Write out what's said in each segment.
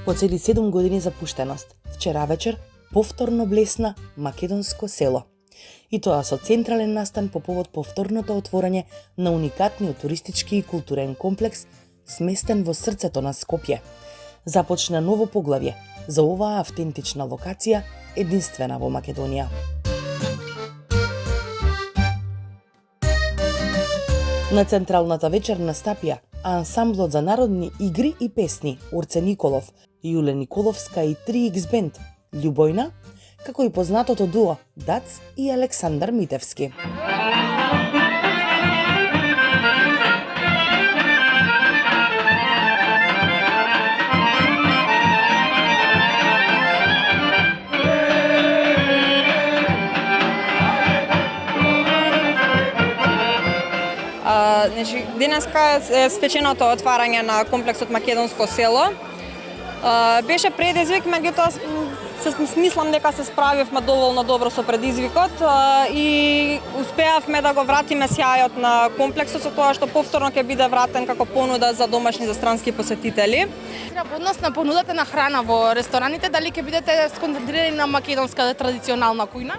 По цели 7 години запуштеност, вчера вечер повторно блесна македонско село. И тоа со централен настан по повод повторното отворање на уникатниот туристички и културен комплекс сместен во срцето на Скопје. Започна ново поглавје за оваа автентична локација, единствена во Македонија. На централната вечер настапија ансамблот за народни игри и песни Орце Николов, Јуле Николовска и 3X Band, Љубојна, како и познатото дуо Дац и Александар Митевски. Денеска е свеченото отварање на комплексот Македонско село. Беше предизвик, меѓутоа мислам дека се справивме доволно добро со предизвикот и успеавме да го вратиме сјајот на комплексот со тоа што повторно ќе биде вратен како понуда за домашни за странски посетители. Во однос на понудата на храна во рестораните, дали ќе бидете сконцентрирани на македонска традиционална кујна?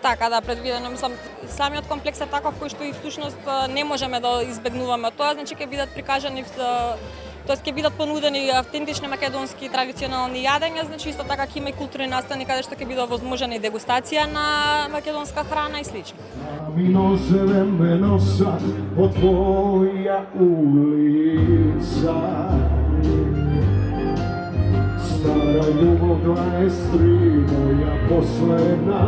Така, да, предвидено. Мислам, самиот комплекс е таков кој што и всушност не можеме да избегнуваме тоа, значи ќе бидат прикажани, тоест ќе бидат понудени автентични македонски традиционални јадења, значи исто така ќе има и културни настани каде што ќе биде возможна и дегустација на македонска храна и слично. Вино зелено сад по твоја улица, стара љубов 23, моја последна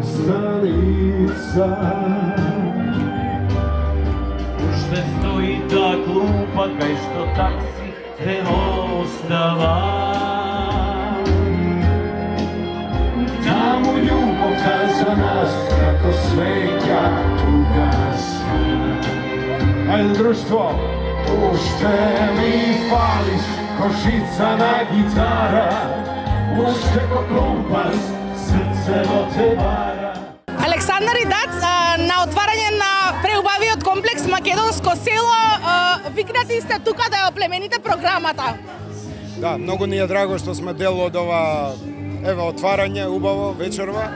станица. Уште стои та клупа кај што такси те остава. Таму љубовта за нас како свеќа угаса. Ајде друштво, уште ми фалиш ко жица на гитара, уште ко компас срце во те бара. Александар и Дац на отварање на преубавиот комплекс Македонско село, викнати сте тука да ја оплемените програмата. Да, многу ни е драго што сме дел од ова отварање убаво вечерва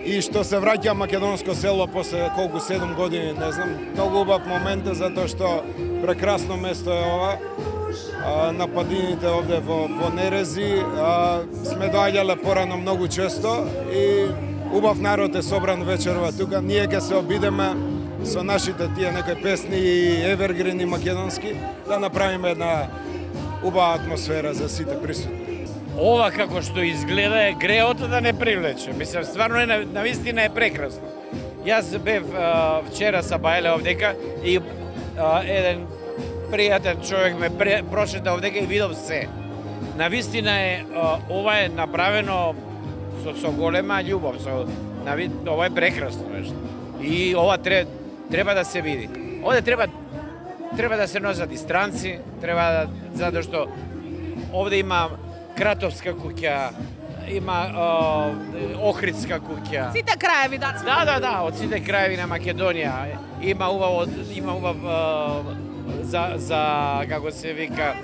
и што се враќа Македонско село после колку 7 години, не знам, многу убав момент затоа што прекрасно место е ова. На падините овде во Нерези сме доаѓале порано многу често и убав народ е собран вечерва тука. Ние ќе се обидеме со нашите тие некои песни и евергрини македонски да направиме една убава атмосфера за сите присутни. Ова како што изгледа е греото да не привлече. Мислам, стварно е навистина е прекрасно. Јас бев вчера са Бајле овдека и еден пријатен човек ме прошета овдека и видов се. Навистина е ова е направено со голема љубов, ова е прекрасно нешто. И ова треба да се види. Овде треба да се носат и странци, затоа што овде има Кратовска куќа, има Охридска куќа. Сите краеви, да. Да, од сите краеви на Македонија. Има убав за како се вика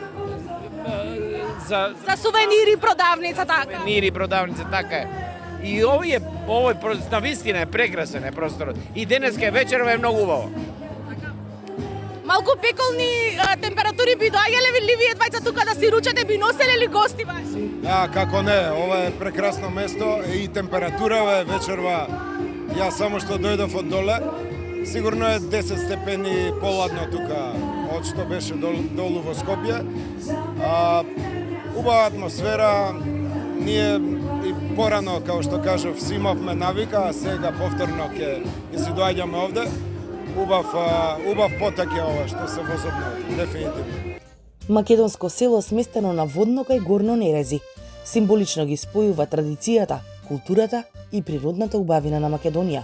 за сувенири продавница, така. Сувенири продавница, така е. И овој навистина е прекрасен е просторот. И денеска е вечерва е многу убаво. Малку пеколни температури би доаѓале ли вие двајца тука да си ручате, би носеле ли гости ваши? Да, како не, ова е прекрасно место и температурава е вечерва. Јас само што дојдов од доле, сигурно е 10 степени поладно тука од што беше долу во Скопје. Убава атмосфера, ние и порано, како што кажав, си имавме навика, а сега повторно ќе си доаѓаме овде. Убав потек е ова што се возобнови, дефинитивно. Македонско село сместено на водно кај Горно Нерези, символично ги спојува традицијата, културата и природната убавина на Македонија.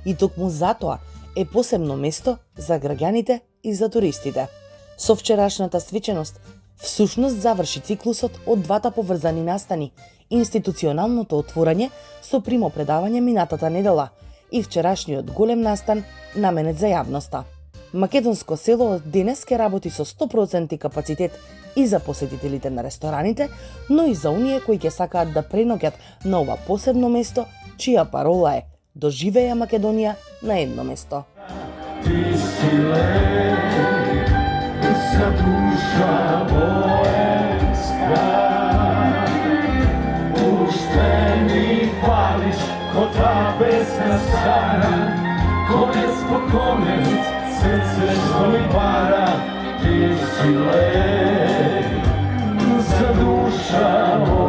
И токму затоа е посебно место за граѓаните и за туристите. Со вчерашната свеченост всушност заврши циклусот од двата поврзани настани, институционалното отворање со примопредавање минатата недела и вчерашниот голем настан наменет за јавноста. Македонско село денес ке работи со 100% капацитет и за посетителите на рестораните, но и за оние кои ќе сакаат да преноќат на ова посебно место, чија парола е "Доживеја Македонија на едно место". Ти си лек за душа военска, уште ми фалиш ко та песна стара, конец по конец, срце што ми пара. Ти си лек за душа военска.